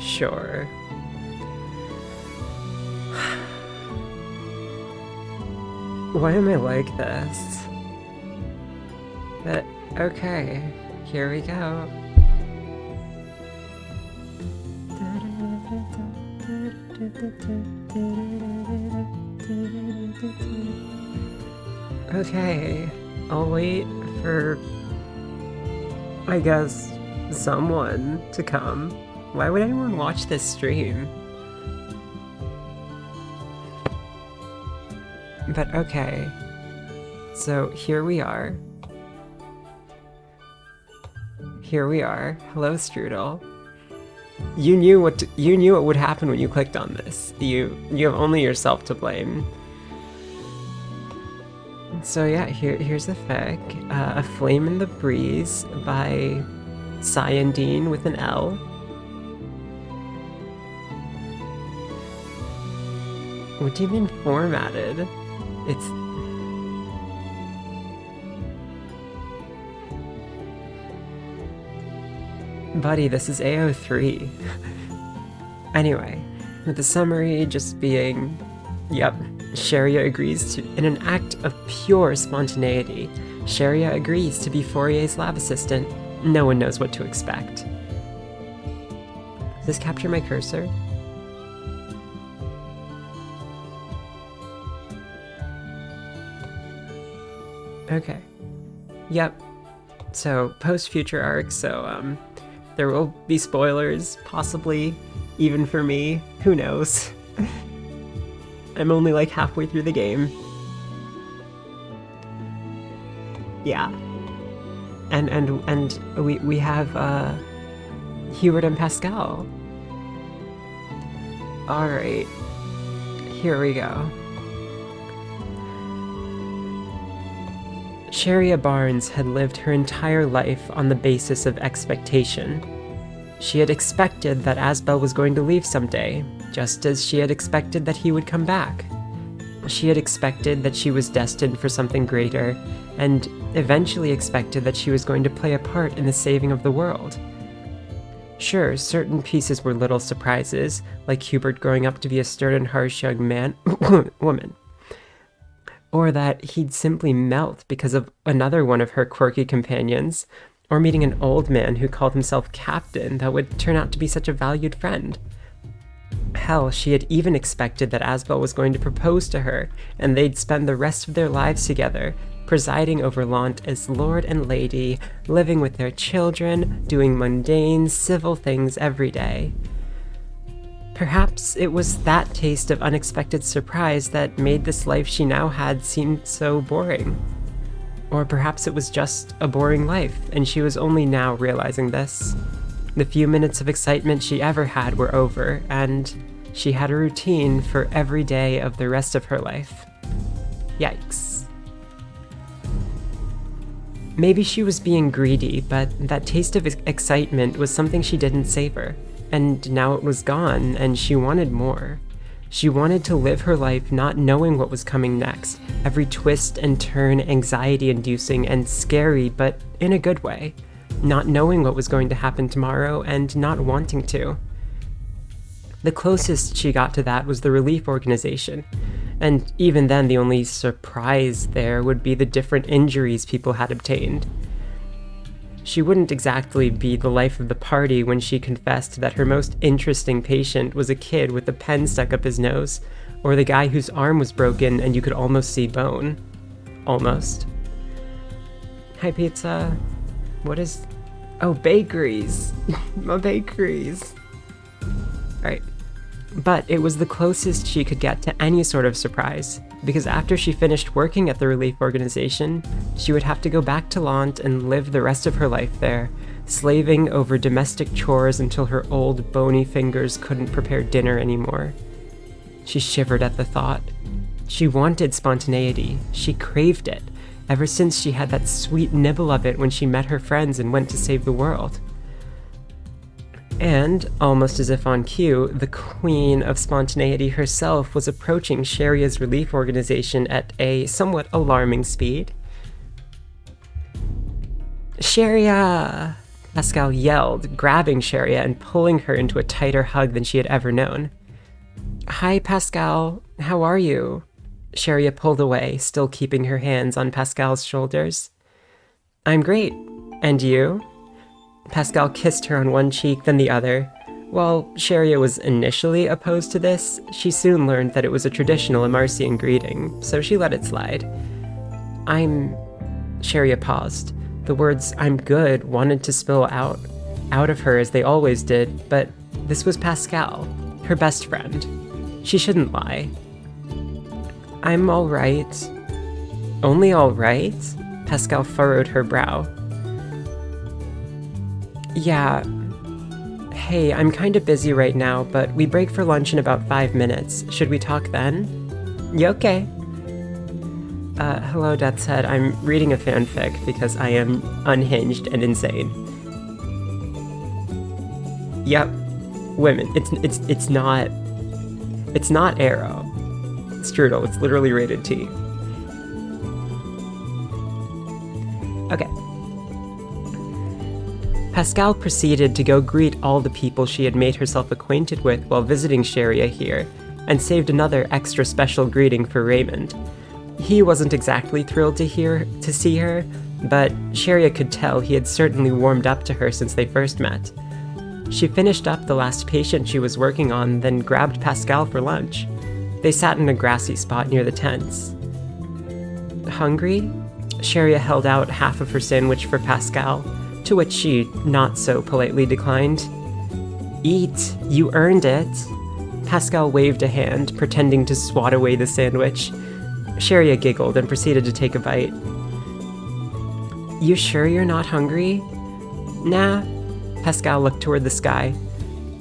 Sure. Why am I like this? But, okay, here we go. Okay, I'll wait for, I guess, someone to come. Why would anyone watch this stream? But okay, so here we are. Here we are. Hello, Strudel. You knew what would happen when you clicked on this. You have only yourself to blame. So yeah, here's the fic. A Flame in the Breeze by Cyandine with an L. What do you mean formatted? It's... Buddy, this is AO3. Anyway, with the summary just being, yep, Sharia agrees to, in an act of pure spontaneity, Sharia agrees to be Fourier's lab assistant. No one knows what to expect. Does this capture my cursor? Okay. Yep. So, post-future arc, so, there will be spoilers, possibly, even for me. Who knows? I'm only like halfway through the game. Yeah. And we have, Hubert and Pascal. Alright. Here we go. Sharia Barnes had lived her entire life on the basis of expectation. She had expected that Asbel was going to leave someday, just as she had expected that he would come back. She had expected that she was destined for something greater, and eventually expected that she was going to play a part in the saving of the world. Sure, certain pieces were little surprises, like Hubert growing up to be a stern and harsh young man, woman. Or that he'd simply melt because of another one of her quirky companions, or meeting an old man who called himself Captain that would turn out to be such a valued friend. Hell, she had even expected that Asbel was going to propose to her, and they'd spend the rest of their lives together, presiding over Lant as Lord and Lady, living with their children, doing mundane, civil things every day. Perhaps it was that taste of unexpected surprise that made this life she now had seem so boring. Or perhaps it was just a boring life, and she was only now realizing this. The few minutes of excitement she ever had were over, and she had a routine for every day of the rest of her life. Yikes. Maybe she was being greedy, but that taste of excitement was something she didn't savor. And now it was gone, and she wanted more. She wanted to live her life not knowing what was coming next, every twist and turn anxiety-inducing and scary, but in a good way. Not knowing what was going to happen tomorrow, and not wanting to. The closest she got to that was the relief organization, and even then the only surprise there would be the different injuries people had obtained. She wouldn't exactly be the life of the party when she confessed that her most interesting patient was a kid with a pen stuck up his nose, or the guy whose arm was broken and you could almost see bone. Almost. Hi, pizza. What is... Oh, bakeries. My bakeries. Alright. But it was the closest she could get to any sort of surprise, because after she finished working at the relief organization, she would have to go back to Lant and live the rest of her life there, slaving over domestic chores until her old, bony fingers couldn't prepare dinner anymore. She shivered at the thought. She wanted spontaneity. She craved it, ever since she had that sweet nibble of it when she met her friends and went to save the world. And, almost as if on cue, the queen of spontaneity herself was approaching Sharia's relief organization at a somewhat alarming speed. Sharia! Pascal yelled, grabbing Sharia and pulling her into a tighter hug than she had ever known. Hi, Pascal. How are you? Sharia pulled away, still keeping her hands on Pascal's shoulders. I'm great. And you? Pascal kissed her on one cheek, then the other. While Sharia was initially opposed to this, she soon learned that it was a traditional Amarcian greeting, so she let it slide. Sharia paused. The words, I'm good, wanted to spill out of her as they always did, but this was Pascal, her best friend. She shouldn't lie. I'm all right. Only all right? Pascal furrowed her brow. Yeah. Hey, I'm kind of busy right now, but we break for lunch in about 5 minutes. Should we talk then? Yeah, okay. Hello, Death's Head. I'm reading a fanfic because I am unhinged and insane. Yep. Women. It's not Arrow. Strudel. It's literally rated T. Okay. Pascal proceeded to go greet all the people she had made herself acquainted with while visiting Sharia here, and saved another extra special greeting for Raymond. He wasn't exactly thrilled to see her, but Sharia could tell he had certainly warmed up to her since they first met. She finished up the last patient she was working on, then grabbed Pascal for lunch. They sat in a grassy spot near the tents. Hungry? Sharia held out half of her sandwich for Pascal, to which she not so politely declined. Eat, you earned it. Pascal waved a hand, pretending to swat away the sandwich. Sharia giggled and proceeded to take a bite. You sure you're not hungry? Nah. Pascal looked toward the sky.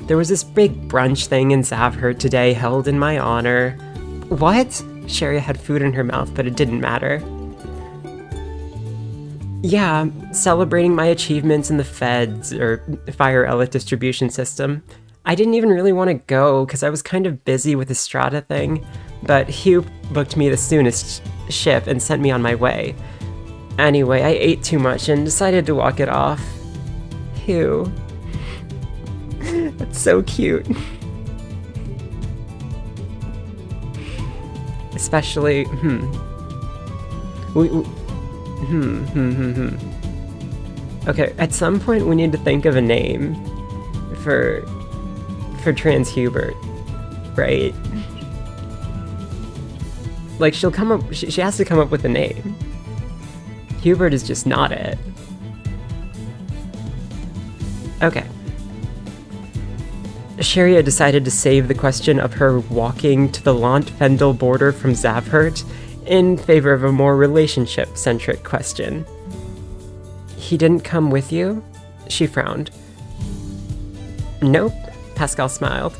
There was this big brunch thing in Zavhert today held in my honor. What? Sharia had food in her mouth, but it didn't matter. Yeah, celebrating my achievements in the Feds, or Fire Elite distribution system. I didn't even really want to go, because I was kind of busy with the Strata thing, but Hugh booked me the soonest ship and sent me on my way. Anyway, I ate too much and decided to walk it off. Hugh. That's so cute. Especially, Okay, at some point we need to think of a name for Trans Hubert, right? Like, she has to come up with a name. Hubert is just not it. Okay. Sharia decided to save the question of her walking to the Lant-Fendel border from Zavhert in favor of a more relationship-centric question. He didn't come with you? She frowned. Nope, Pascal smiled.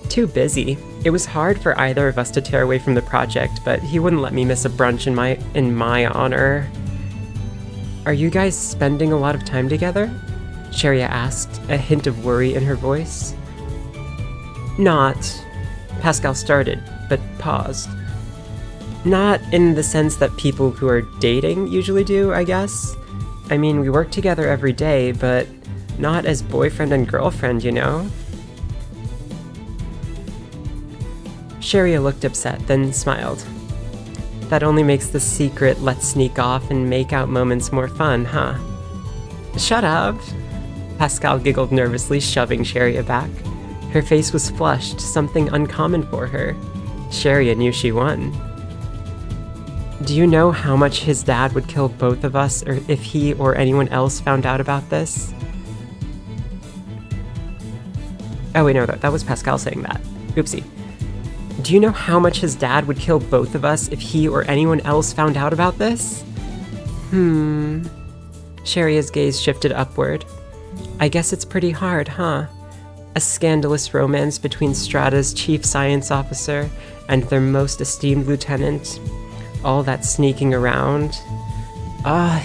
Too busy. It was hard for either of us to tear away from the project, but he wouldn't let me miss a brunch in my honor. Are you guys spending a lot of time together? Sharia asked, a hint of worry in her voice. Not. Pascal started, but paused. Not in the sense that people who are dating usually do, I guess. I mean, we work together every day, but not as boyfriend and girlfriend, you know? Sharia looked upset, then smiled. That only makes the secret let's sneak off and make out moments more fun, huh? Shut up! Pascal giggled nervously, shoving Sharia back. Her face was flushed, something uncommon for her. Sharia knew she won. Do you know how much his dad would kill both of us, or if he or anyone else found out about this? Oh wait, no, that was Pascal saying that. Oopsie. Do you know how much his dad would kill both of us if he or anyone else found out about this? Sharia's gaze shifted upward. I guess it's pretty hard, huh? A scandalous romance between Strata's chief science officer and their most esteemed lieutenant. All that sneaking around.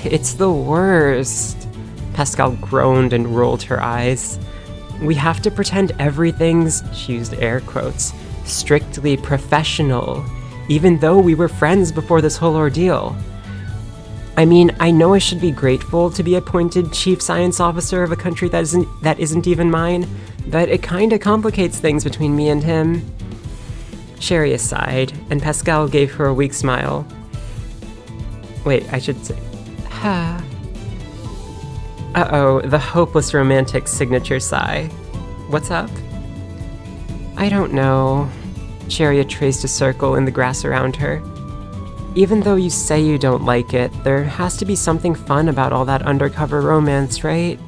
It's the worst. Pascal groaned and rolled her eyes. We have to pretend everything's, she used air quotes, strictly professional, even though we were friends before this whole ordeal. I mean, I know I should be grateful to be appointed chief science officer of a country that isn't even mine, but it kinda complicates things between me and him. Sharia sighed, and Pascal gave her a weak smile. Wait, I should say... Uh-oh, the hopeless romantic signature sigh. What's up? I don't know. Sharia traced a circle in the grass around her. Even though you say you don't like it, there has to be something fun about all that undercover romance, right?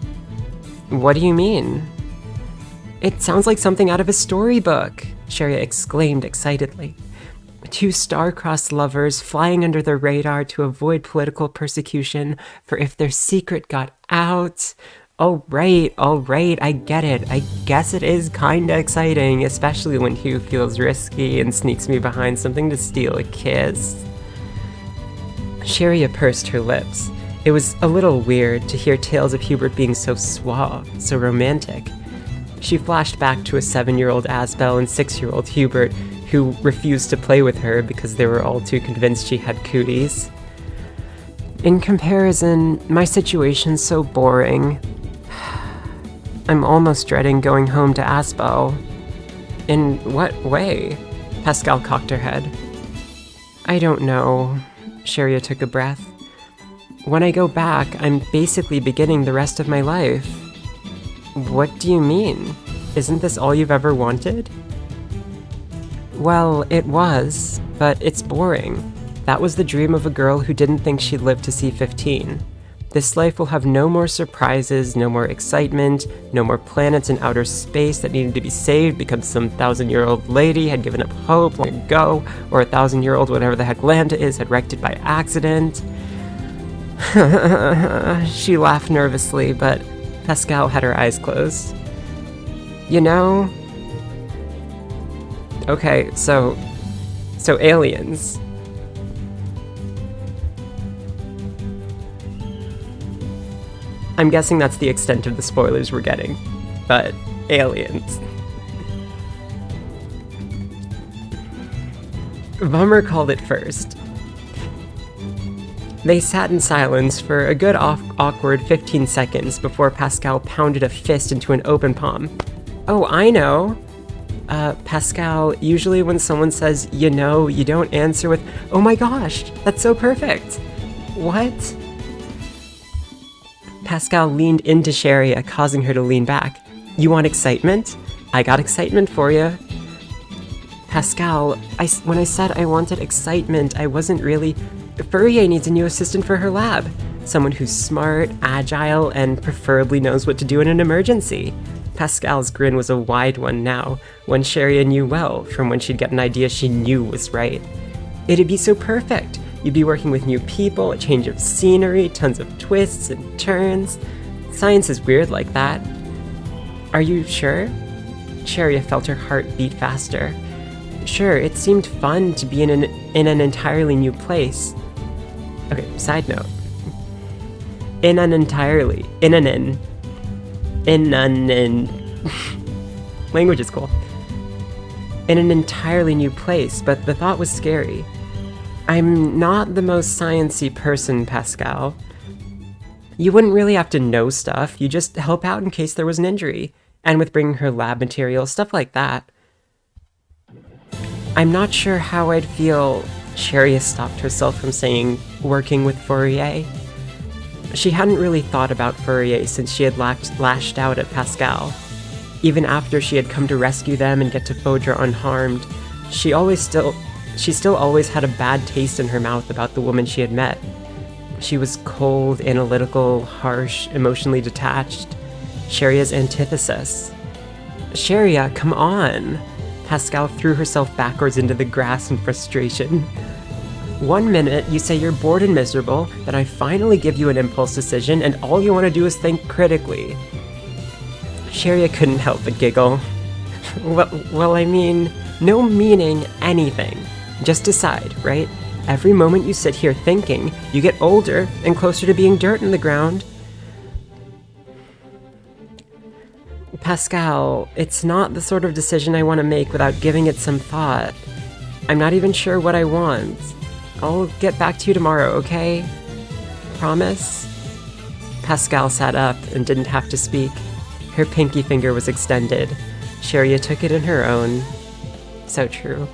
What do you mean? It sounds like something out of a storybook, Sharia exclaimed excitedly. Two star-crossed lovers flying under the radar to avoid political persecution, for if their secret got out... All right, I get it. I guess it is kinda exciting, especially when Hugh feels risky and sneaks me behind something to steal a kiss. Sharia pursed her lips. It was a little weird to hear tales of Hubert being so suave, so romantic. She flashed back to a 7-year-old Asbel and 6-year-old Hubert, who refused to play with her because they were all too convinced she had cooties. In comparison, my situation's so boring. I'm almost dreading going home to Asbel. In what way? Pascal cocked her head. I don't know. Sharia took a breath. When I go back, I'm basically beginning the rest of my life. What do you mean? Isn't this all you've ever wanted? Well, it was, but it's boring. That was the dream of a girl who didn't think she'd live to see 15. This life will have no more surprises, no more excitement, no more planets in outer space that needed to be saved because some 1,000-year-old lady had given up hope long ago, or a 1,000-year-old whatever the heck Lambda is had wrecked it by accident. She laughed nervously, but Pascal had her eyes closed. You know... Okay, so aliens. I'm guessing that's the extent of the spoilers we're getting, but aliens. Bummer called it first. They sat in silence for a good awkward 15 seconds before Pascal pounded a fist into an open palm. Oh, I know. Pascal, usually when someone says, you know, you don't answer with, oh my gosh, that's so perfect. What? Pascal leaned into Sharia, causing her to lean back. You want excitement? I got excitement for you. Pascal, when I said I wanted excitement, I wasn't really... Fourier needs a new assistant for her lab. Someone who's smart, agile, and preferably knows what to do in an emergency. Pascal's grin was a wide one now, one Sharia knew well, from when she'd get an idea she knew was right. It'd be so perfect. You'd be working with new people, a change of scenery, tons of twists and turns. Science is weird like that. Are you sure? Sharia felt her heart beat faster. Sure, it seemed fun to be in an entirely new place. Okay, side note. Language is cool. In an entirely new place, but the thought was scary. I'm not the most sciencey person, Pascal. You wouldn't really have to know stuff, you just help out in case there was an injury, and with bringing her lab materials, stuff like that. I'm not sure how I'd feel... Sharia stopped herself from saying working with Fourier. She hadn't really thought about Fourier since she had lashed out at Pascal. Even after she had come to rescue them and get to Fodra unharmed, she still always had a bad taste in her mouth about the woman she had met. She was cold, analytical, harsh, emotionally detached. Sharia's antithesis. Sharia, come on! Pascal threw herself backwards into the grass in frustration. 1 minute, you say you're bored and miserable, then I finally give you an impulse decision, and all you want to do is think critically. Sharia couldn't help but giggle. Well, I mean, no meaning anything. Just decide, right? Every moment you sit here thinking, you get older and closer to being dirt in the ground. Pascal, it's not the sort of decision I want to make without giving it some thought. I'm not even sure what I want. I'll get back to you tomorrow, okay? promise? Pascal sat up and didn't have to speak. Her pinky finger was extended. Sharia took it in her own. So true.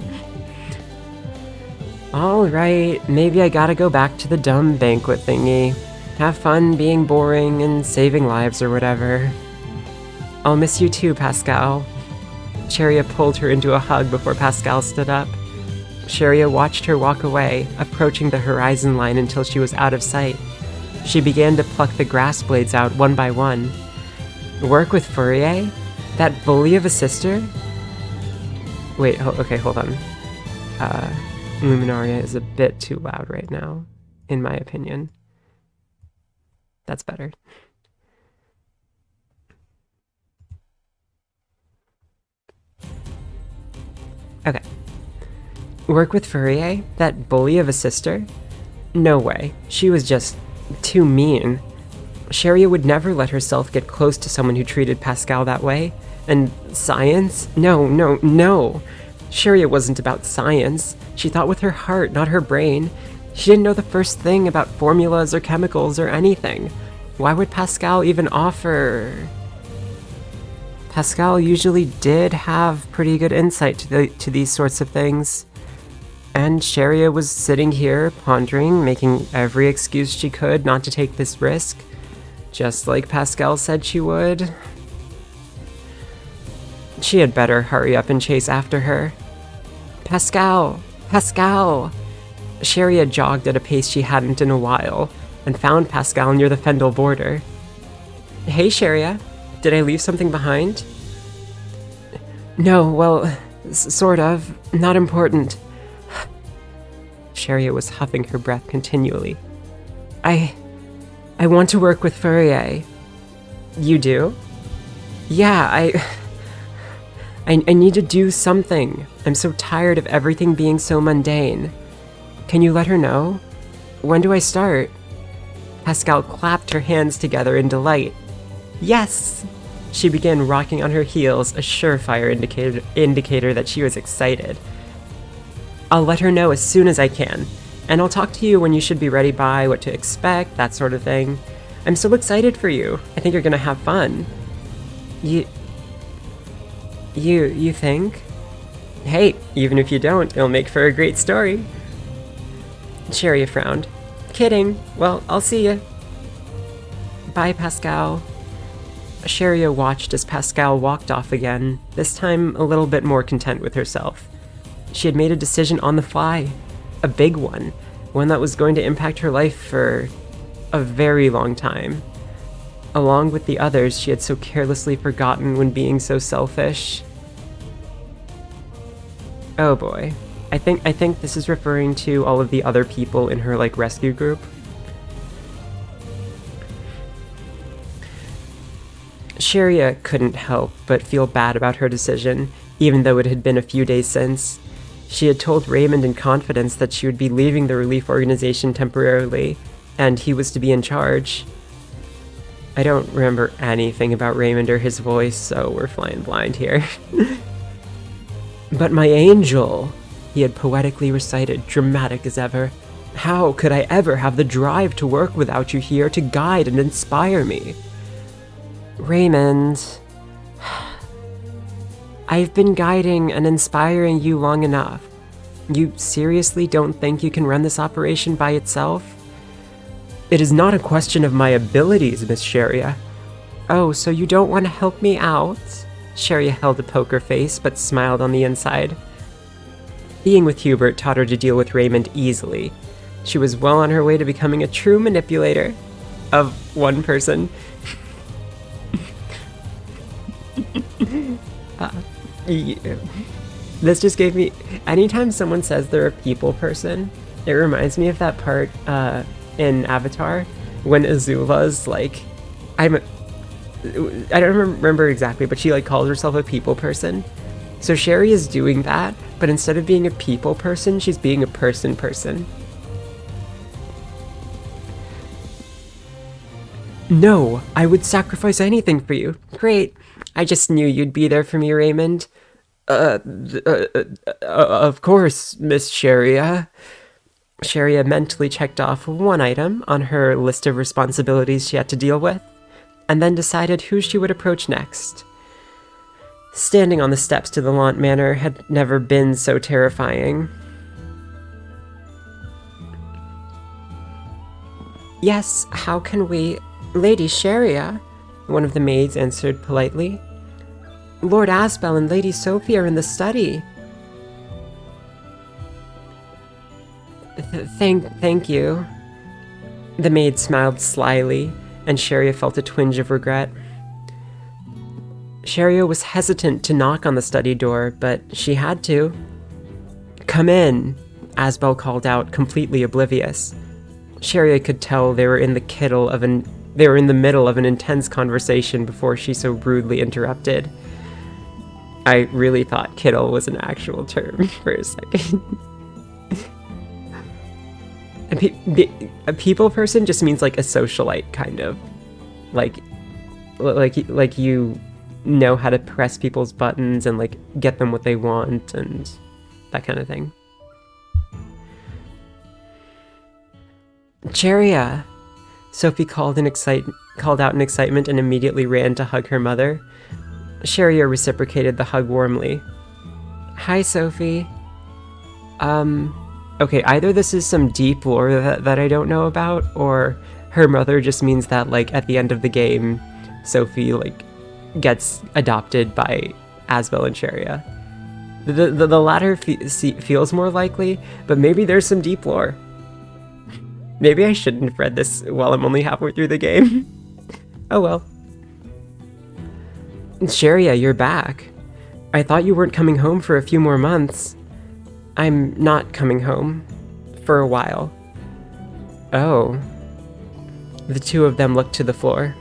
Alright, maybe I gotta go back to the dumb banquet thingy. Have fun being boring and saving lives or whatever. I'll miss you too, Pascal. Sharia pulled her into a hug before Pascal stood up. Sharia watched her walk away, approaching the horizon line until she was out of sight. She began to pluck the grass blades out one by one. Work with Fourier? That bully of a sister? Wait, okay, hold on. Luminaria is a bit too loud right now, in my opinion. That's better. Okay. Work with Fourier? That bully of a sister? No way. She was just too mean. Sharia would never let herself get close to someone who treated Pascal that way. And science? No. Sharia wasn't about science. She thought with her heart, not her brain. She didn't know the first thing about formulas or chemicals or anything. Why would Pascal even offer? Pascal usually did have pretty good insight to these sorts of things. And Sharia was sitting here, pondering, making every excuse she could not to take this risk, just like Pascal said she would. She had better hurry up and chase after her. Pascal! Sharia jogged at a pace she hadn't in a while, and found Pascal near the Fendel border. Hey, Sharia. Did I leave something behind? No, well, sort of. Not important. Sharia was huffing her breath continually. I want to work with Fourier. You do? Yeah, I need to do something. I'm so tired of everything being so mundane. Can you let her know? When do I start? Pascal clapped her hands together in delight. Yes! She began rocking on her heels, a surefire indicator that she was excited. I'll let her know as soon as I can, and I'll talk to you when you should be ready by, what to expect, that sort of thing. I'm so excited for you. I think you're gonna have fun. You think? Hey, even if you don't, it'll make for a great story. Sharia frowned. Kidding. Well, I'll see you. Bye, Pascal. Sharia watched as Pascal walked off again, this time a little bit more content with herself. She had made a decision on the fly. A big one that was going to impact her life for a very long time. Along with the others she had so carelessly forgotten when being so selfish. Oh boy. I think this is referring to all of the other people in her, rescue group. Sharia couldn't help but feel bad about her decision, even though it had been a few days since. She had told Raymond in confidence that she would be leaving the relief organization temporarily, and he was to be in charge. I don't remember anything about Raymond or his voice, so we're flying blind here. But my angel, he had poetically recited, dramatic as ever. How could I ever have the drive to work without you here to guide and inspire me? Raymond, I've been guiding and inspiring you long enough. You seriously don't think you can run this operation by itself? It is not a question of my abilities, Miss Sharia. Oh, so you don't want to help me out? Sharia held a poker face, but smiled on the inside. Being with Hubert taught her to deal with Raymond easily. She was well on her way to becoming a true manipulator of one person. This just gave me... Anytime someone says they're a people person, it reminds me of that part in Avatar when Azula's I don't remember exactly, but she calls herself a people person. So Sherry is doing that, but instead of being a people person, she's being a person. No, I would sacrifice anything for you. Great. I just knew you'd be there for me, Raymond. Of course, Miss Sharia. Sharia mentally checked off one item on her list of responsibilities she had to deal with, and then decided who she would approach next. Standing on the steps to the Lant Manor had never been so terrifying. "Yes, how can we—" "Lady Sharia," one of the maids answered politely. "Lord Asbel and Lady Sophie are in the study." Thank you." The maid smiled slyly, and Sharia felt a twinge of regret. Sharia was hesitant to knock on the study door, but she had to. "Come in," Asbel called out, completely oblivious. Sharia could tell they were in the middle of an intense conversation before she so rudely interrupted. I really thought kittle was an actual term for a second. A people person just means like a socialite, kind of. Like you know how to press people's buttons and like get them what they want and that kind of thing. "Cheria!" Sophie called out in excitement and immediately ran to hug her mother. Cheria reciprocated the hug warmly. "Hi, Sophie." Okay, either this is some deep lore that I don't know about, or her mother just means that, like, at the end of the game, Sophie, like, gets adopted by Asbel and Cheria. The latter feels more likely, but maybe there's some deep lore. Maybe I shouldn't have read this while I'm only halfway through the game. Oh well. "Cheria, you're back. I thought you weren't coming home for a few more months." "I'm not coming home. For a while." "Oh." The two of them looked to the floor.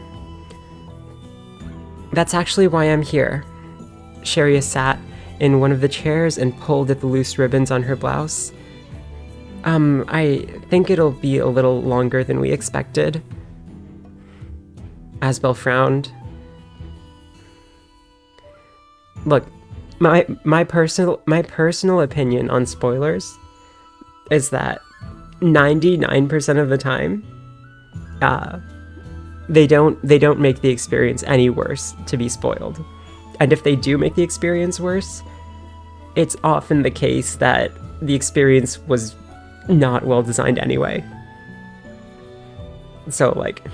"That's actually why I'm here." Sharia sat in one of the chairs and pulled at the loose ribbons on her blouse. I think it'll be a little longer than we expected." Asbel frowned. "Look, my personal opinion on spoilers is that 99% of the time, they don't make the experience any worse to be spoiled. And if they do make the experience worse, it's often the case that the experience was not well designed anyway. So like,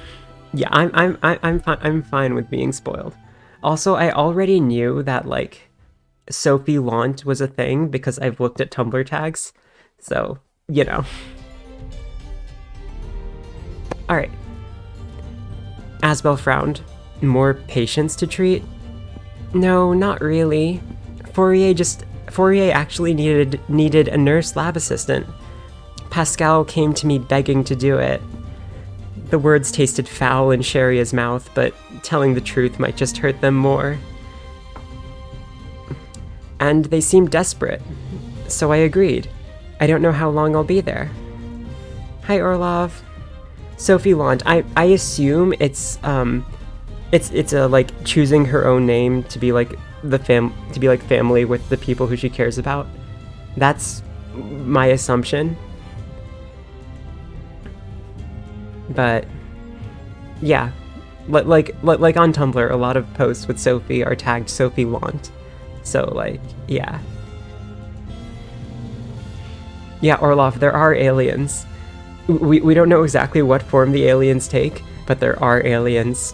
yeah, I'm fine with being spoiled. Also, I already knew that like Sophie Lant was a thing because I've looked at Tumblr tags, so you know. All right. Asbel frowned. "More patients to treat?" "No, not really. Fourier actually needed a nurse lab assistant. Pascal came to me begging to do it." The words tasted foul in Sharia's mouth, but telling the truth might just hurt them more. "And they seemed desperate, so I agreed. I don't know how long I'll be there." "Hi, Orlov." Sophie Lant. I assume it's a like choosing her own name to be like family with the people who she cares about. That's my assumption. But yeah, like on Tumblr, a lot of posts with Sophie are tagged Sophie Lant. So like, yeah. Yeah, Orlov, there are aliens. We don't know exactly what form the aliens take, but there are aliens.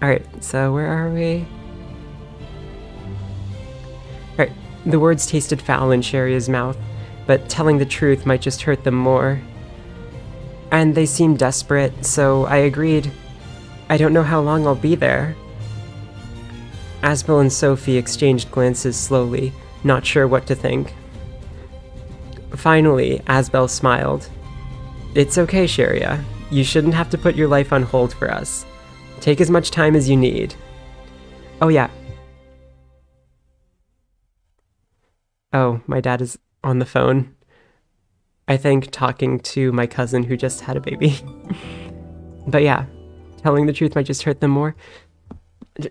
Alright, so where are we? Alright, the words tasted foul in Sharia's mouth, but telling the truth might just hurt them more. "And they seemed desperate, so I agreed. I don't know how long I'll be there." Asbel and Sophie exchanged glances slowly, not sure what to think. Finally, Asbel smiled. "It's okay, Sharia. You shouldn't have to put your life on hold for us. Take as much time as you need." Oh yeah. Oh, my dad is on the phone. I think talking to my cousin who just had a baby. But yeah, telling the truth might just hurt them more.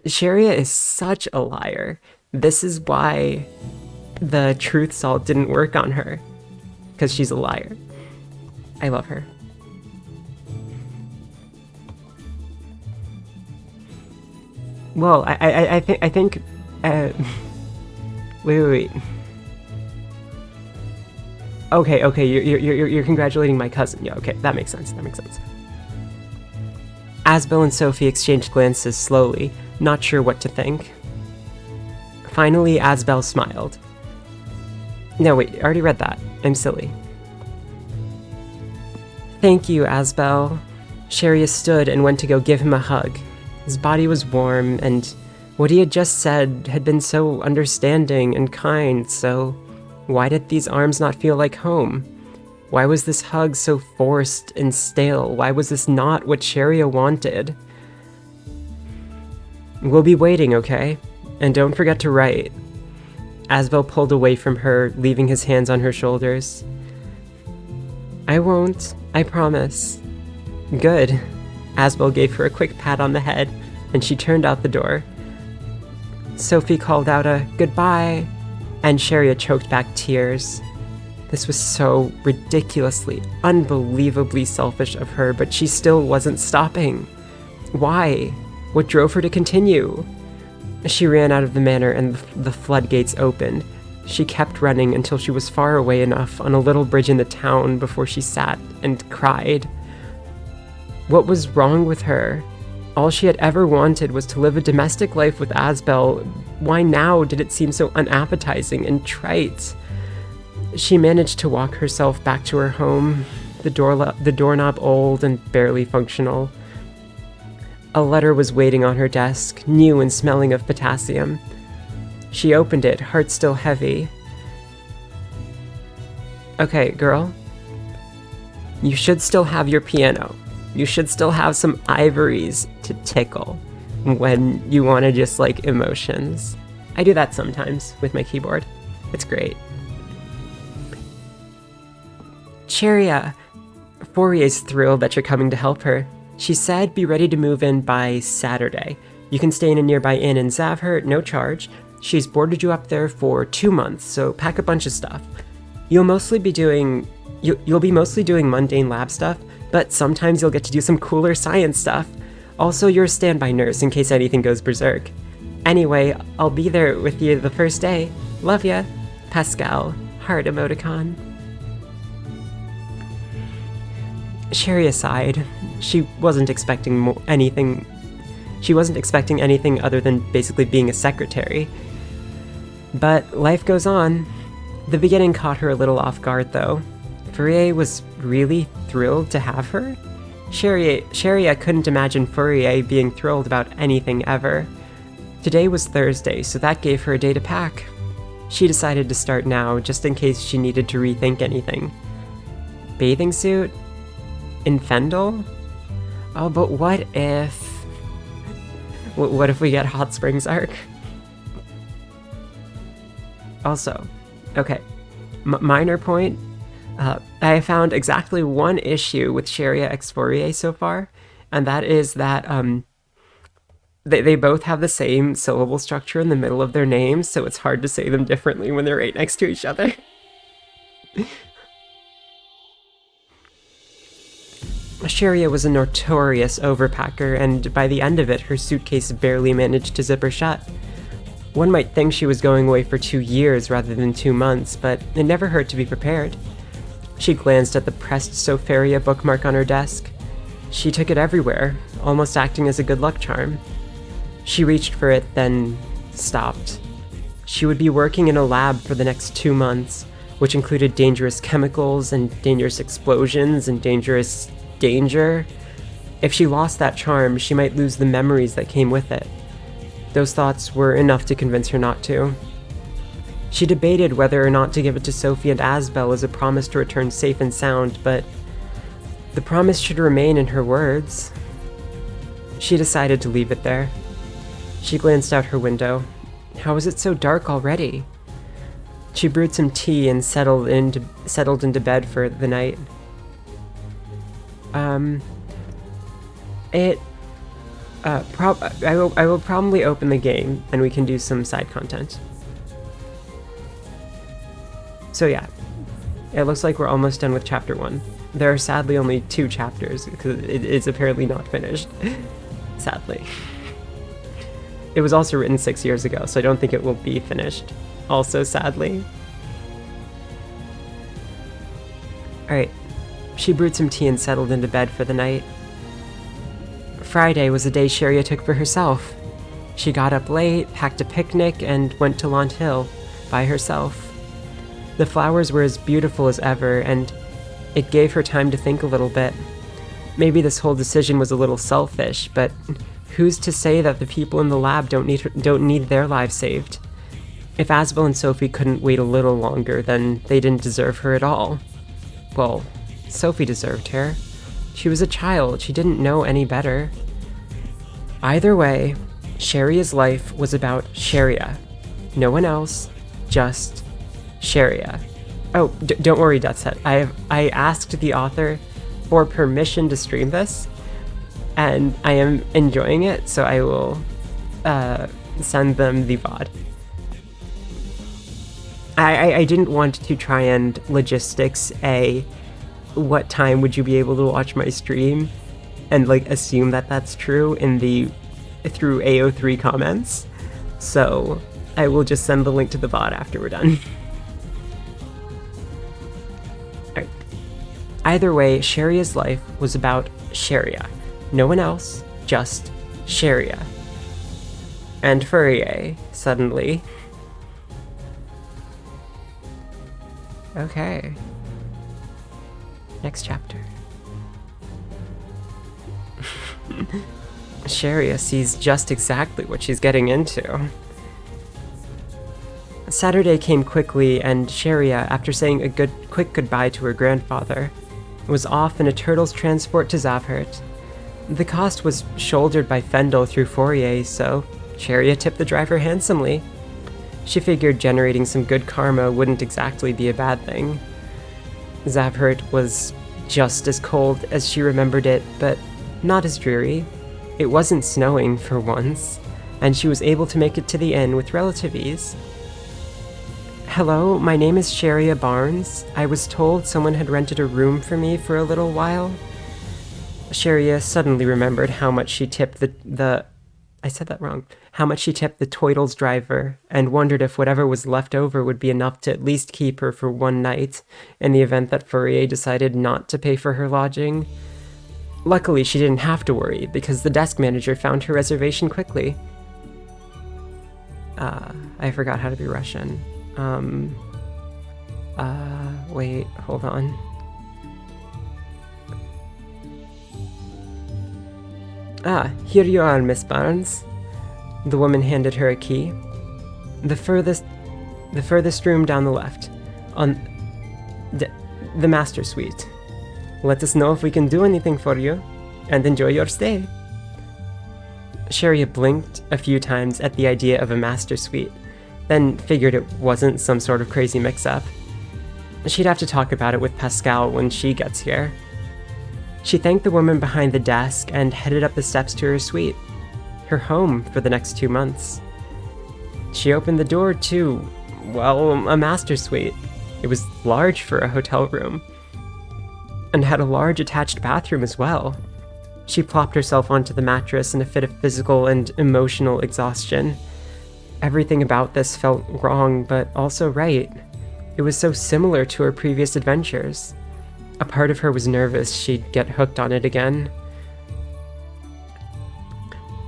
Sharia is such a liar. This is why the truth salt didn't work on her. because she's a liar. I love her. Well, I think, wait. Okay, you're congratulating my cousin. Yeah, okay, that makes sense. Asbel and Sophie exchanged glances slowly, not sure what to think. Finally, Asbel smiled. No, wait, I already read that. I'm silly. Thank you, Asbel. Sharia stood and went to go give him a hug. His body was warm, and what he had just said had been so understanding and kind, so why did these arms not feel like home? Why was this hug so forced and stale? Why was this not what Sharia wanted? We'll be waiting, okay? And don't forget to write. Asbel pulled away from her, leaving his hands on her shoulders. I won't, I promise. Good. Asbel gave her a quick pat on the head, and she turned out the door. Sophie called out a goodbye, and Sharia choked back tears. This was so ridiculously, unbelievably selfish of her, but she still wasn't stopping. Why? What drove her to continue? She ran out of the manor and the floodgates opened. She kept running until she was far away enough on a little bridge in the town before she sat and cried. What was wrong with her? All she had ever wanted was to live a domestic life with Asbel. Why now did it seem so unappetizing and trite? She managed to walk herself back to her home, the doorknob old and barely functional. A letter was waiting on her desk, new and smelling of potassium. She opened it, heart still heavy. Okay, girl. You should still have your piano. You should still have some ivories to tickle when you want to just like emotions. I do that sometimes with my keyboard. It's great. Cheria. Fourier's thrilled that you're coming to help her. She said be ready to move in by Saturday. You can stay in a nearby inn and Zav her, no charge. She's boarded you up there for 2 months, so pack a bunch of stuff. You'll be mostly doing mundane lab stuff, but sometimes you'll get to do some cooler science stuff. Also, you're a standby nurse in case anything goes berserk. Anyway, I'll be there with you the first day. Love ya. Pascal. Heart emoticon. Sharia sighed. She wasn't expecting anything other than basically being a secretary. But life goes on. The beginning caught her a little off guard, though. Fourier was really thrilled to have her? Sharia couldn't imagine Fourier being thrilled about anything ever. Today was Thursday, so that gave her a day to pack. She decided to start now, just in case she needed to rethink anything. Bathing suit? In Fendel? Oh, but what if... What if we get Hot Springs arc? Also, okay, minor point. I have found exactly one issue with Sharia x Fourier so far, and that is that they both have the same syllable structure in the middle of their names, so it's hard to say them differently when they're right next to each other. Sharia was a notorious overpacker, and by the end of it, her suitcase barely managed to zip her shut. One might think she was going away for 2 years rather than 2 months, but it never hurt to be prepared. She glanced at the pressed Soferia bookmark on her desk. She took it everywhere, almost acting as a good luck charm. She reached for it, then stopped. She would be working in a lab for the next 2 months, which included dangerous chemicals and dangerous explosions and dangerous danger. If she lost that charm, she might lose the memories that came with it. Those thoughts were enough to convince her not to. She debated whether or not to give it to Sophie and Asbel as a promise to return safe and sound, but the promise should remain in her words. She decided to leave it there. She glanced out her window. How was it so dark already? She brewed some tea and settled into bed for the night. I will probably open the game and we can do some side content. So yeah, It looks like we're almost done with chapter 1. There are sadly only 2 chapters, because it is apparently not finished. Sadly. It was also written 6 years ago, so I don't think it will be finished. Also, sadly. Alright. She brewed some tea and settled into bed for the night. Friday was the day Sharia took for herself. She got up late, packed a picnic, and went to Launt Hill by herself. The flowers were as beautiful as ever, and it gave her time to think a little bit. Maybe this whole decision was a little selfish, but who's to say that the people in the lab don't need their lives saved? If Asbel and Sophie couldn't wait a little longer, then they didn't deserve her at all. Well, Sophie deserved her. She was a child, she didn't know any better. Either way, Sharia's life was about Sharia. No one else, just Sharia. Oh, don't worry, Deathset. I asked the author for permission to stream this, and I am enjoying it, so I will send them the VOD. I didn't want to try and logistics what time would you be able to watch my stream, and like assume that that's true through AO3 comments. So I will just send the link to the VOD after we're done. Alright. Either way, Sharia's life was about Sharia. No one else, just Sharia. And Fourier, suddenly. Okay. Next chapter. Sharia sees just exactly what she's getting into. Saturday came quickly, and Sharia, after saying a quick goodbye to her grandfather, was off in a turtle's transport to Zavhert. The cost was shouldered by Fendel through Fourier, so Sharia tipped the driver handsomely. She figured generating some good karma wouldn't exactly be a bad thing. Zavhert was just as cold as she remembered it, but not as dreary. It wasn't snowing for once, and she was able to make it to the inn with relative ease. Hello, my name is Sharia Barnes. I was told someone had rented a room for me for a little while. Sharia suddenly remembered how much she tipped I said that wrong. How much she tipped the Toidle's driver, and wondered if whatever was left over would be enough to at least keep her for one night, in the event that Fourier decided not to pay for her lodging. Luckily, she didn't have to worry, because the desk manager found her reservation quickly. I forgot how to be Russian. Wait, hold on. Here you are, Miss Barnes. The woman handed her a key. The furthest room down the left, on the master suite. Let us know if we can do anything for you, and enjoy your stay. Sharia blinked a few times at the idea of a master suite, then figured it wasn't some sort of crazy mix-up. She'd have to talk about it with Pascal when she gets here. She thanked the woman behind the desk and headed up the steps to her suite, her home for the next 2 months. She opened the door to, well, a master suite. It was large for a hotel room, and had a large attached bathroom as well. She plopped herself onto the mattress in a fit of physical and emotional exhaustion. Everything about this felt wrong, but also right. It was so similar to her previous adventures. A part of her was nervous she'd get hooked on it again.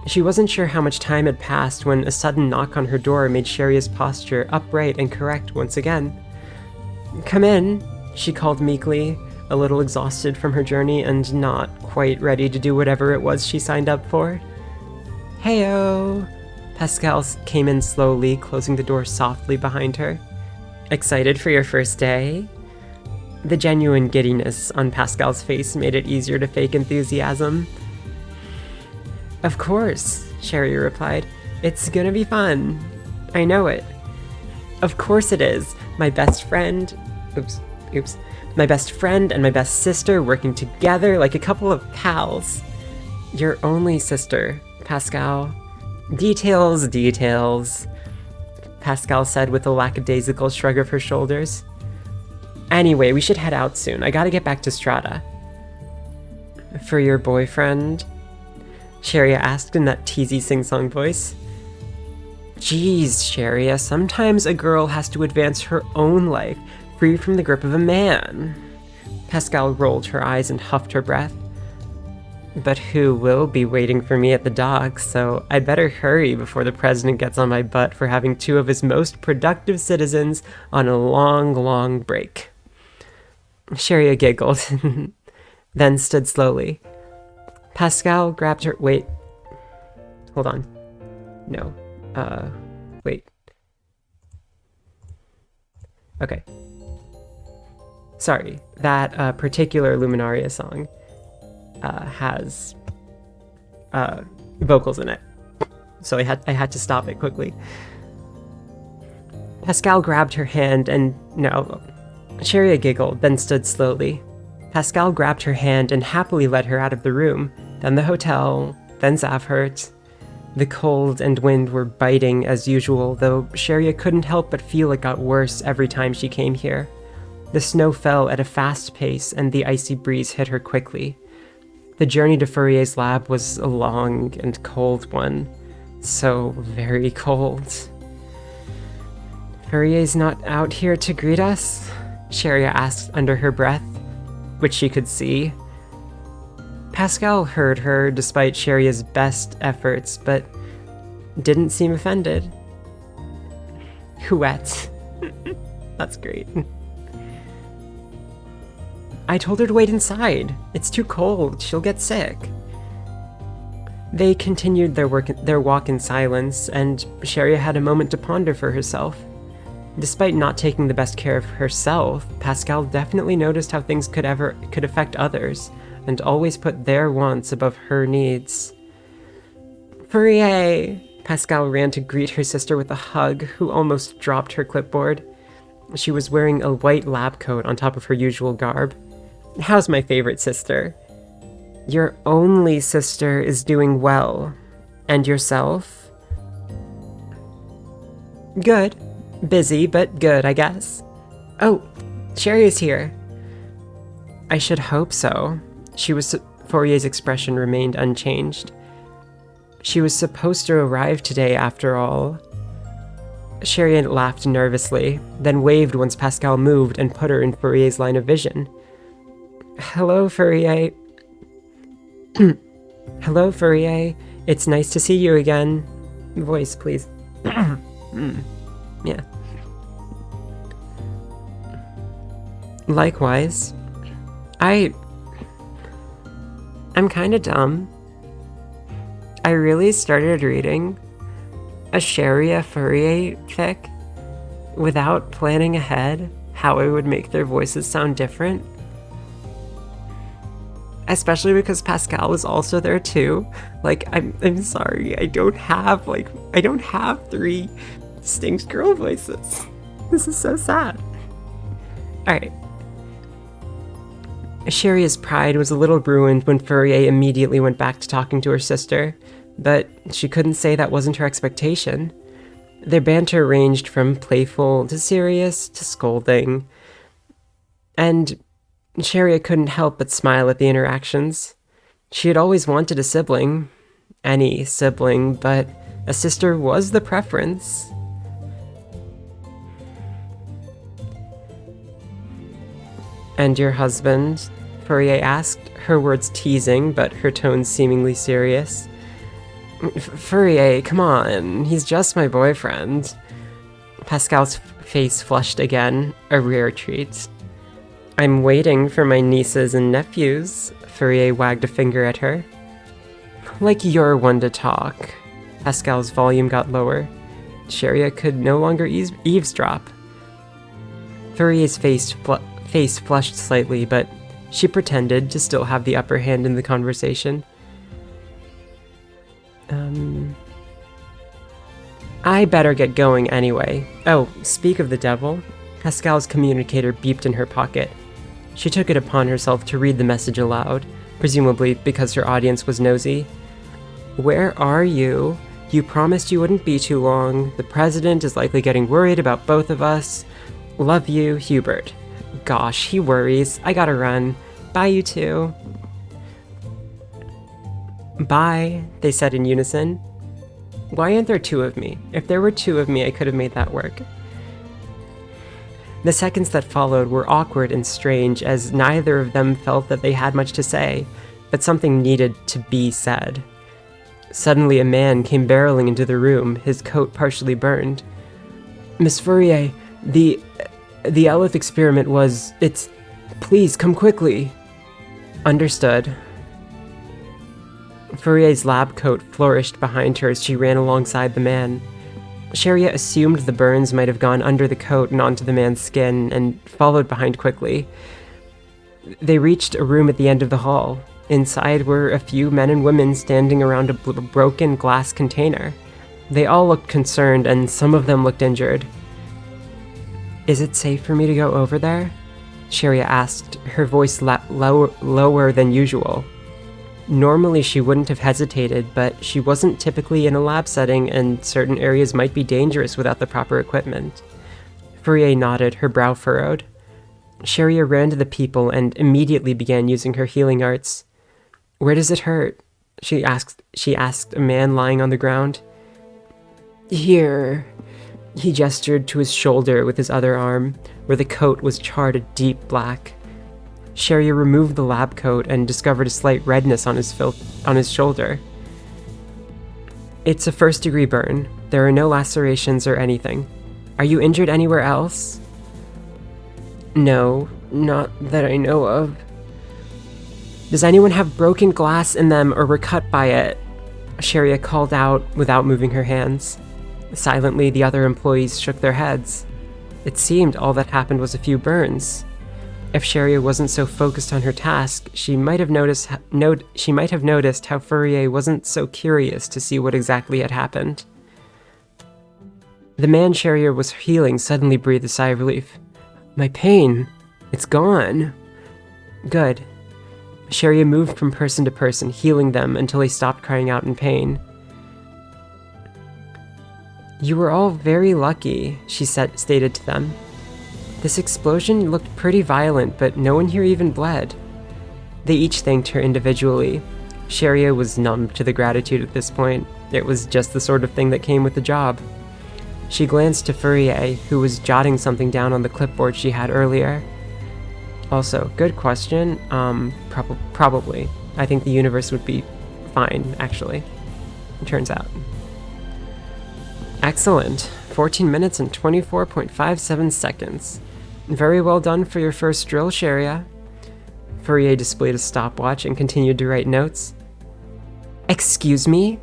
She wasn't sure how much time had passed when a sudden knock on her door made Sharia's posture upright and correct once again. "Come in," she called meekly, a little exhausted from her journey and not quite ready to do whatever it was she signed up for. "Heyo!" Pascal came in slowly, closing the door softly behind her. "Excited for your first day?" The genuine giddiness on Pascal's face made it easier to fake enthusiasm. "Of course," Sharia replied. "It's gonna be fun. I know it. Of course it is. My best friend... My best friend and my best sister working together like a couple of pals." "Your only sister, Pascal." Details," Pascal said with a lackadaisical shrug of her shoulders. Anyway, we should head out soon. I gotta get back to Strata. For your boyfriend? Sharia asked in that teasy sing-song voice. Geez, Sharia, sometimes a girl has to advance her own life, free from the grip of a man. Pascal rolled her eyes and huffed her breath. But who will be waiting for me at the dock, so I'd better hurry before the president gets on my butt for having two of his most productive citizens on a long, long break. Sharia giggled, then stood slowly. Pascal grabbed her— wait. Hold on. No. Wait. Okay. Sorry, that particular Luminaria song has vocals in it, so I had to stop it quickly. Pascal grabbed her hand and— no. Sharia giggled, then stood slowly. Pascal grabbed her hand and happily led her out of the room, then the hotel, then Zafhert. The cold and wind were biting as usual, though Sharia couldn't help but feel it got worse every time she came here. The snow fell at a fast pace and the icy breeze hit her quickly. The journey to Fourier's lab was a long and cold one. So very cold. Fourier's not out here to greet us? Sharia asked under her breath, which she could see. Pascal heard her despite Sharia's best efforts, but didn't seem offended. Wet. That's great. I told her to wait inside. It's too cold. She'll get sick. They continued their walk in silence, and Sharia had a moment to ponder for herself. Despite not taking the best care of herself, Pascal definitely noticed how things could affect others, and always put their wants above her needs. Fourier! Pascal ran to greet her sister with a hug, who almost dropped her clipboard. She was wearing a white lab coat on top of her usual garb. How's my favorite sister? Your only sister is doing well. And yourself? Good. Busy, but good, I guess. Oh, Sherry is here. I should hope so. Fourier's expression remained unchanged. She was supposed to arrive today, after all. Sherry laughed nervously, then waved once Pascal moved and put her in Fourier's line of vision. Hello, Fourier. Hello, Fourier. It's nice to see you again. Voice, please. Yeah. Likewise. I'm kinda dumb. I really started reading a Sharia Fourier fic without planning ahead how I would make their voices sound different. Especially because Pascal was also there too. Like, I'm sorry, I don't have three distinct girl voices. This is so sad. Alright. Sharia's pride was a little ruined when Fourier immediately went back to talking to her sister, but she couldn't say that wasn't her expectation. Their banter ranged from playful to serious to scolding, and Sharia couldn't help but smile at the interactions. She had always wanted a sibling, any sibling, but a sister was the preference. And your husband? Fourier asked, her words teasing, but her tone seemingly serious. Fourier, come on, he's just my boyfriend. Pascal's face flushed again, a rare treat. I'm waiting for my nieces and nephews, Fourier wagged a finger at her. Like you're one to talk. Pascal's volume got lower. Sharia could no longer eavesdrop. Fourier's face flushed slightly, but she pretended to still have the upper hand in the conversation. I better get going anyway. Oh, speak of the devil. Pascal's communicator beeped in her pocket. She took it upon herself to read the message aloud, presumably because her audience was nosy. Where are you? You promised you wouldn't be too long. The president is likely getting worried about both of us. Love you, Hubert. gosh, he worries. I gotta run. Bye, you two. Bye, they said in unison. Why aren't there two of me? If there were two of me, I could have made that work. The seconds that followed were awkward and strange, as neither of them felt that they had much to say, but something needed to be said. Suddenly a man came barreling into the room, his coat partially burned. Miss Fourier, the Elif experiment was... Please, come quickly. Understood. Fourier's lab coat flourished behind her as she ran alongside the man. Sharia assumed the burns might have gone under the coat and onto the man's skin, and followed behind quickly. They reached a room at the end of the hall. Inside were a few men and women standing around a broken glass container. They all looked concerned, and some of them looked injured. Is it safe for me to go over there? Sharia asked, her voice lower than usual. Normally she wouldn't have hesitated, but she wasn't typically in a lab setting, and certain areas might be dangerous without the proper equipment. Fourier nodded, her brow furrowed. Sharia ran to the people and immediately began using her healing arts. Where does it hurt? She asked a man lying on the ground. Here. He gestured to his shoulder with his other arm, where the coat was charred a deep black. Sharia removed the lab coat and discovered a slight redness on his shoulder. It's a first-degree burn. There are no lacerations or anything. Are you injured anywhere else? No, not that I know of. Does anyone have broken glass in them or were cut by it? Sharia called out without moving her hands. Silently, the other employees shook their heads. It seemed all that happened was a few burns. If Sharia wasn't so focused on her task, she might have noticed how Fourier wasn't so curious to see what exactly had happened. The man Sharia was healing suddenly breathed a sigh of relief. My pain, it's gone. Good. Sharia moved from person to person, healing them until they stopped crying out in pain. You were all very lucky, she stated to them. This explosion looked pretty violent, but no one here even bled. They each thanked her individually. Sharia was numb to the gratitude at this point. It was just the sort of thing that came with the job. She glanced to Fourier, who was jotting something down on the clipboard she had earlier. Also, good question. Probably. I think the universe would be fine, actually. It turns out. Excellent. 14 minutes and 24.57 seconds. Very well done for your first drill, Sharia. Fourier displayed a stopwatch and continued to write notes. Excuse me?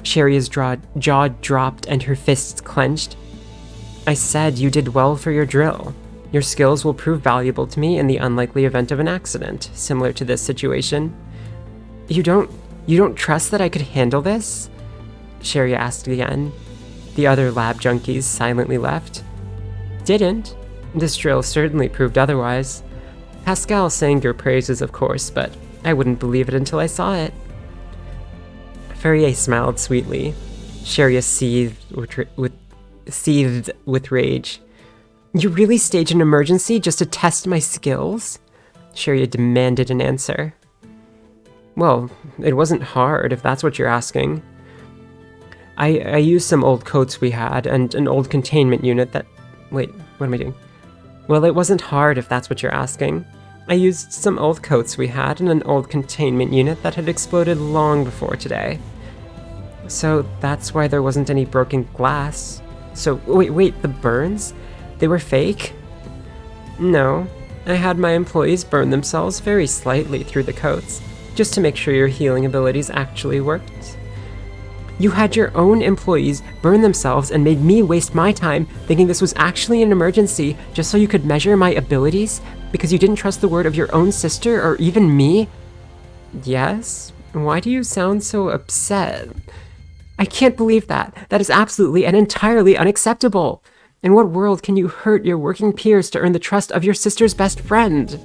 Sharia's jaw dropped and her fists clenched. I said you did well for your drill. Your skills will prove valuable to me in the unlikely event of an accident, similar to this situation. You don't trust that I could handle this? Sharia asked again. The other lab junkies silently left. Didn't. This drill certainly proved otherwise. Pascal sang your praises, of course, but I wouldn't believe it until I saw it. Fourier smiled sweetly. Sharia seethed with rage. You really staged an emergency just to test my skills? Sharia demanded an answer. Well, it wasn't hard, if that's what you're asking. I used some old coats we had, and an old containment unit that... Wait, what am I doing? Well, it wasn't hard, if that's what you're asking. I used some old coats we had and an old containment unit that had exploded long before today. So that's why there wasn't any broken glass. So, wait, the burns? They were fake? No, I had my employees burn themselves very slightly through the coats, just to make sure your healing abilities actually worked. You had your own employees burn themselves and made me waste my time thinking this was actually an emergency just so you could measure my abilities because you didn't trust the word of your own sister or even me? Yes? Why do you sound so upset? I can't believe that. That is absolutely and entirely unacceptable. In what world can you hurt your working peers to earn the trust of your sister's best friend?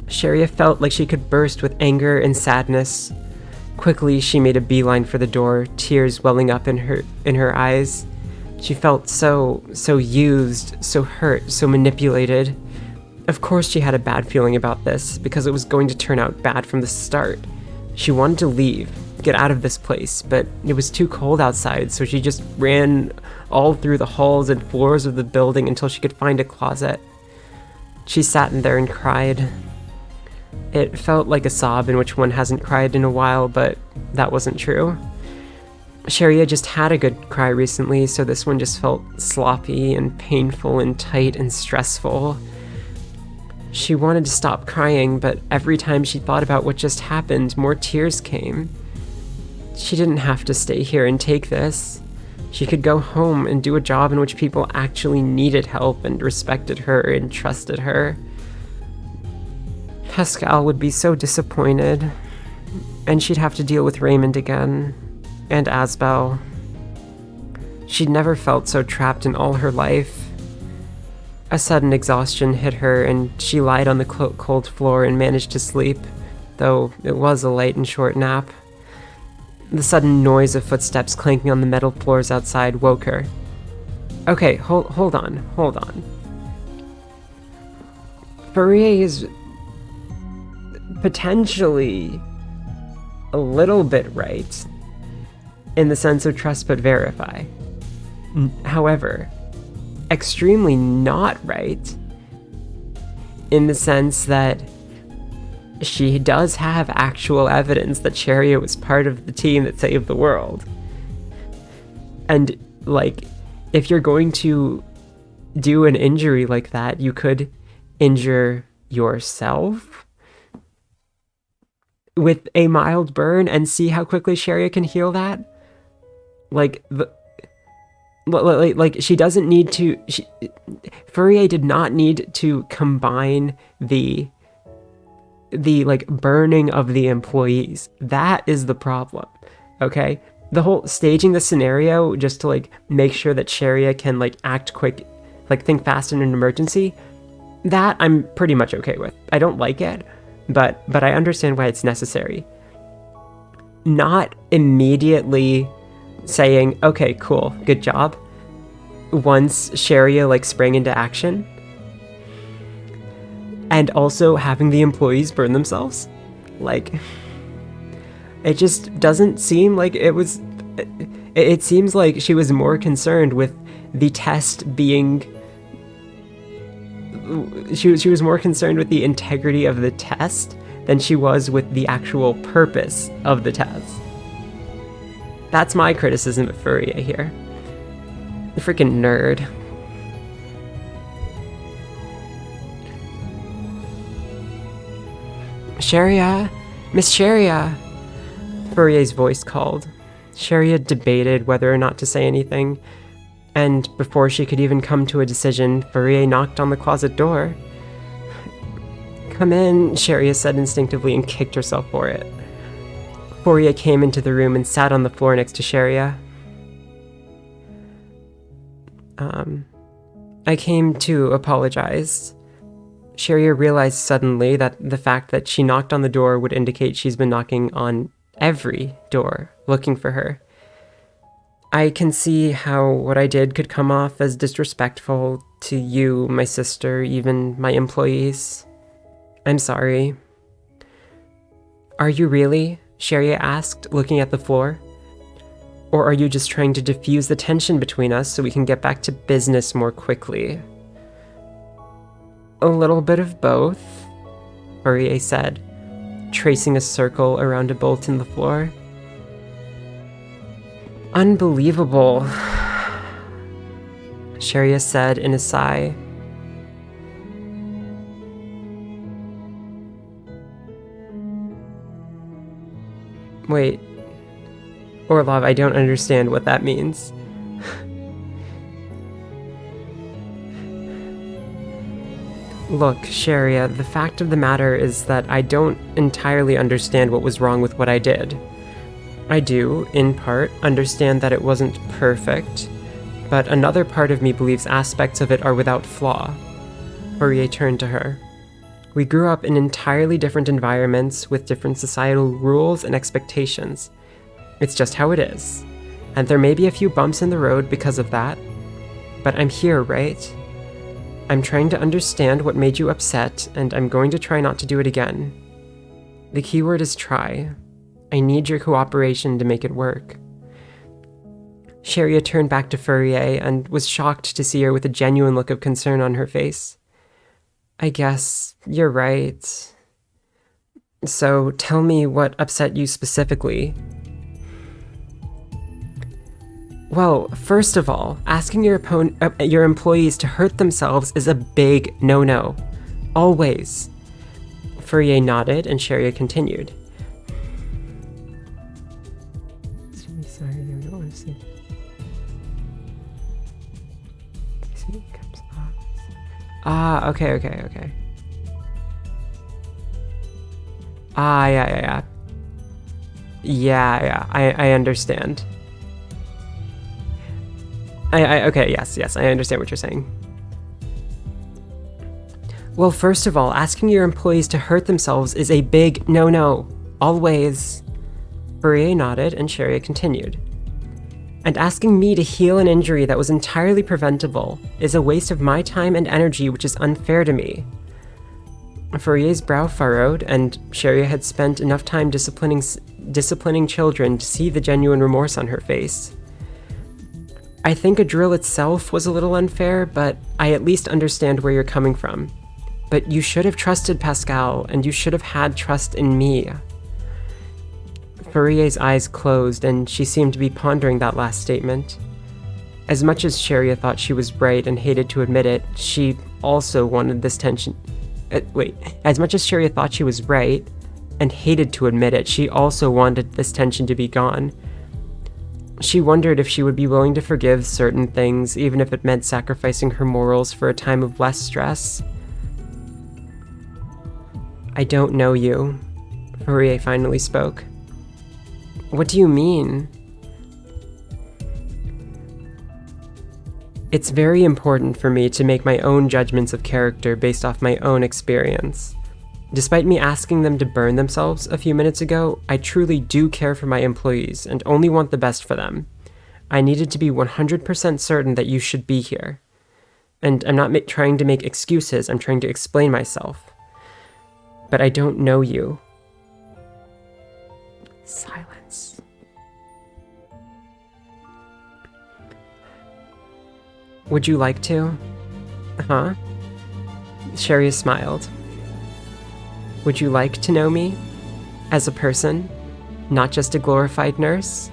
Sharia felt like she could burst with anger and sadness. Quickly, she made a beeline for the door, tears welling up in her eyes. She felt so used, so hurt, so manipulated. Of course she had a bad feeling about this, because it was going to turn out bad from the start. She wanted to leave, get out of this place, but it was too cold outside, so she just ran all through the halls and floors of the building until she could find a closet. She sat in there and cried. It felt like a sob in which one hasn't cried in a while, but that wasn't true. Sharia just had a good cry recently, so this one just felt sloppy and painful and tight and stressful. She wanted to stop crying, but every time she thought about what just happened, more tears came. She didn't have to stay here and take this. She could go home and do a job in which people actually needed help and respected her and trusted her. Pascal would be so disappointed, and she'd have to deal with Raymond again, and Asbel. She'd never felt so trapped in all her life. A sudden exhaustion hit her, and she lied on the cold floor and managed to sleep, though it was a light and short nap. The sudden noise of footsteps clanking on the metal floors outside woke her. Okay, hold on. Fourier is potentially a little bit right in the sense of trust but verify. However, extremely not right in the sense that she does have actual evidence that Sharia was part of the team that saved the world. And, like, if you're going to do an injury like that, you could injure yourself with a mild burn and see how quickly Sharia can heal that. Like, she doesn't need to... Fourier did not need to combine the like burning of the employees. That is the problem, okay? The whole staging the scenario just to like make sure that Sharia can like act quick, like think fast in an emergency, that I'm pretty much okay with. I don't like it, but I understand why it's necessary. Not immediately saying, okay, cool, good job, once Sharia like sprang into action, and also having the employees burn themselves. Like, it just doesn't seem like it was... It seems like she was more concerned with the test being... She was more concerned with the integrity of the test than she was with the actual purpose of the test. That's my criticism of Fourier here. The freaking nerd. Sharia! Miss Sharia! Fourier's voice called. Sharia debated whether or not to say anything, and before she could even come to a decision, Fourier knocked on the closet door. Come in, Sharia said instinctively and kicked herself for it. Fourier came into the room and sat on the floor next to Sharia. I came to apologize. Sharia realized suddenly that the fact that she knocked on the door would indicate she's been knocking on every door, looking for her. I can see how what I did could come off as disrespectful to you, my sister, even my employees. I'm sorry. Are you really? Sharia asked, looking at the floor. Or are you just trying to diffuse the tension between us so we can get back to business more quickly? A little bit of both, Fourier said, tracing a circle around a bolt in the floor. Unbelievable, Sharia said in a sigh. Wait, Orlov, I don't understand what that means. Look, Sharia, the fact of the matter is that I don't entirely understand what was wrong with what I did. I do, in part, understand that it wasn't perfect, but another part of me believes aspects of it are without flaw. Fourier turned to her. We grew up in entirely different environments with different societal rules and expectations. It's just how it is. And there may be a few bumps in the road because of that. But I'm here, right? I'm trying to understand what made you upset, and I'm going to try not to do it again. The key word is try. I need your cooperation to make it work. Sharia turned back to Fourier and was shocked to see her with a genuine look of concern on her face. I guess you're right. So tell me what upset you specifically. Well, first of all, asking your employees to hurt themselves is a big no-no. Always. Fourier nodded and Sharia continued. Ah, okay. Ah, yeah. Yeah, I understand. Okay, yes, I understand what you're saying. Well, first of all, asking your employees to hurt themselves is a big no-no. Always. Fourier nodded and Sharia continued. And asking me to heal an injury that was entirely preventable is a waste of my time and energy, which is unfair to me. Fourier's brow furrowed, and Sharia had spent enough time disciplining children to see the genuine remorse on her face. I think a drill itself was a little unfair, but I at least understand where you're coming from. But you should have trusted Pascal, and you should have had trust in me. Fourier's eyes closed, and she seemed to be pondering that last statement. As much as Sharia thought she was right and hated to admit it, she also wanted this tension. As much as Sharia thought she was right and hated to admit it, she also wanted this tension to be gone. She wondered if she would be willing to forgive certain things, even if it meant sacrificing her morals for a time of less stress. I don't know you, Fourier finally spoke. What do you mean? It's very important for me to make my own judgments of character based off my own experience. Despite me asking them to burn themselves a few minutes ago, I truly do care for my employees and only want the best for them. I needed to be 100% certain that you should be here. And I'm not trying to make excuses, I'm trying to explain myself. But I don't know you. Silence. Would you like to? Huh? Sharia smiled. Would you like to know me? As a person? Not just a glorified nurse?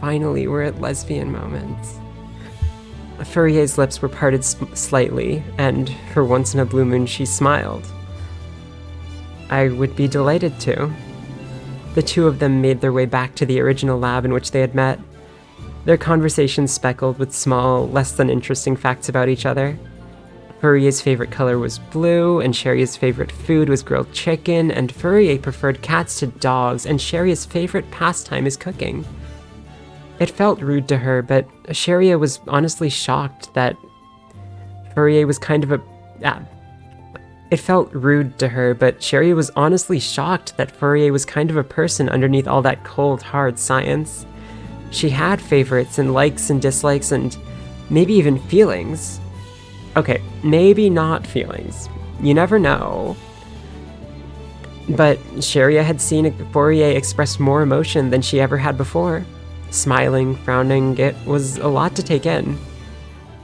Finally, we're at lesbian moments. Fourier's lips were parted slightly, and for once in a blue moon she smiled. I would be delighted to. The two of them made their way back to the original lab in which they had met. Their conversation speckled with small, less than interesting facts about each other. Fourier's favorite color was blue, and Sharia's favorite food was grilled chicken, and Fourier preferred cats to dogs, and Sharia's favorite pastime is cooking. It felt rude to her, but Sharia was honestly shocked that Fourier was kind of a... It felt rude to her, but Sharia was honestly shocked that Fourier was kind of a person underneath all that cold, hard science. She had favorites and likes and dislikes and maybe even feelings. Okay, maybe not feelings. You never know. But Sharia had seen Fourier express more emotion than she ever had before. Smiling, frowning, it was a lot to take in.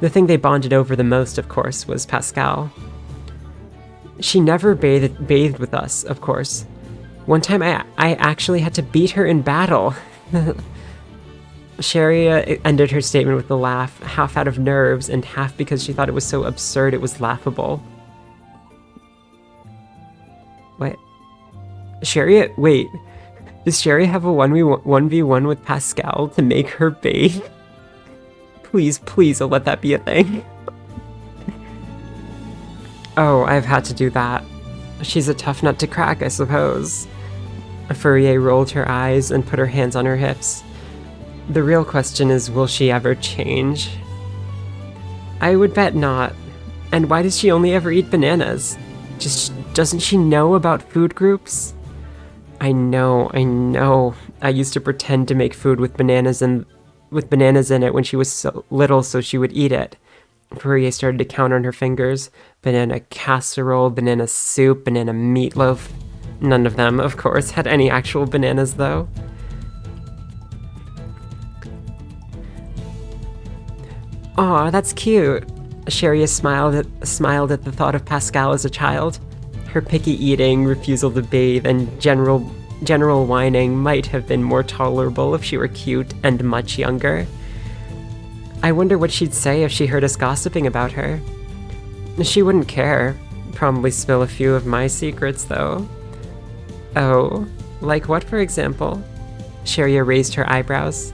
The thing they bonded over the most, of course, was Pascal. She never bathed with us, of course. One time I actually had to beat her in battle. Sharia ended her statement with a laugh, half out of nerves and half because she thought it was so absurd it was laughable. What? Sharia? Wait. Does Sharia have a 1v1 with Pascal to make her bathe? Please, please, let that be a thing. Oh, I've had to do that. She's a tough nut to crack, I suppose. Fourier rolled her eyes and put her hands on her hips. The real question is, will she ever change? I would bet not. And why does she only ever eat bananas? Doesn't she know about food groups? I know. I used to pretend to make food with bananas in it when she was so little so she would eat it. Fourier started to count on her fingers. Banana casserole, banana soup, banana meatloaf. None of them, of course, had any actual bananas, though. Aw, that's cute. Sharia smiled at the thought of Pascal as a child. Her picky eating, refusal to bathe, and general whining might have been more tolerable if she were cute and much younger. I wonder what she'd say if she heard us gossiping about her. She wouldn't care. Probably spill a few of my secrets, though. Oh, like what, for example? Sharia raised her eyebrows.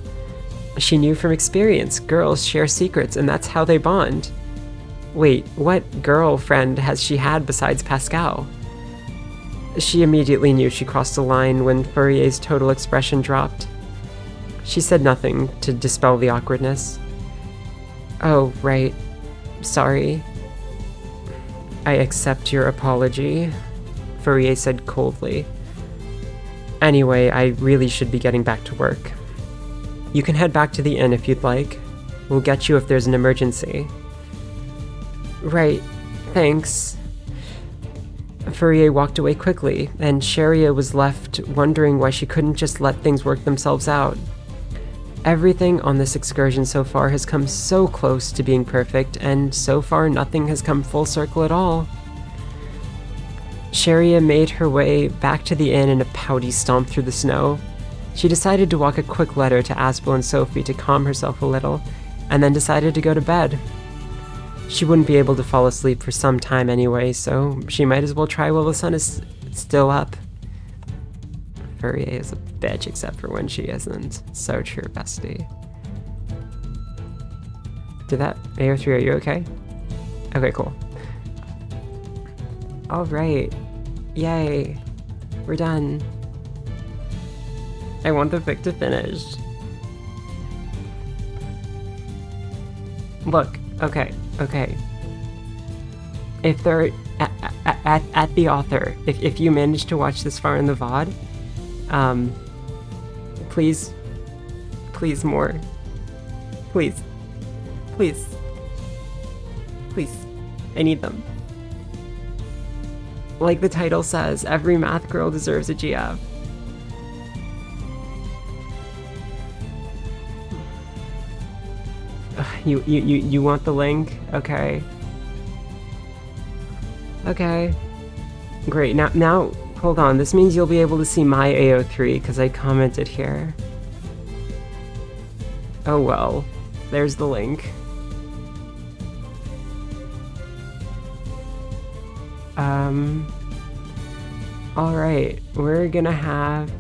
She knew from experience, girls share secrets, and that's how they bond. Wait, what girlfriend has she had besides Pascal? She immediately knew she crossed a line when Fourier's total expression dropped. She said nothing to dispel the awkwardness. Oh, right. Sorry. I accept your apology, Fourier said coldly. Anyway, I really should be getting back to work. You can head back to the inn if you'd like. We'll get you if there's an emergency. Right. Thanks. Fourier walked away quickly, and Sharia was left wondering why she couldn't just let things work themselves out. Everything on this excursion so far has come so close to being perfect, and so far nothing has come full circle at all. Sharia made her way back to the inn in a pouty stomp through the snow. She decided to walk a quick letter to Aspel and Sophie to calm herself a little, and then decided to go to bed. She wouldn't be able to fall asleep for some time anyway, so she might as well try while the sun is still up. Fourier is a bitch except for when she isn't. So true, bestie. Did that... AO3, are you okay? Okay, cool. Alright. Yay. We're done. I want the fic to finish. Look, okay. If they're at the author, if you manage to watch this far in the VOD, please more. Please. I need them. Like the title says, every math girl deserves a GF. You want the link? Okay. Great. Now, hold on. This means you'll be able to see my AO3 because I commented here. Oh well. There's the link. Alright. We're gonna have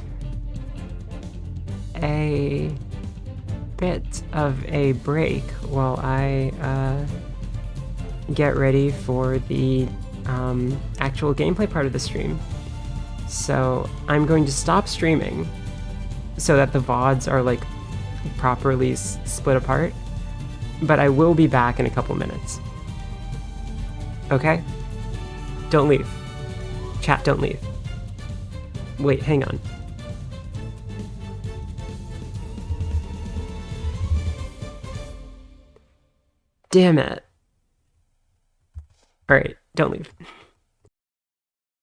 a bit of a break while I get ready for the actual gameplay part of the stream. So I'm going to stop streaming so that the VODs are like properly split apart, but I will be back in a couple minutes. Okay? Don't leave. Chat, don't leave. Wait, hang on. Damn it. Alright, don't leave.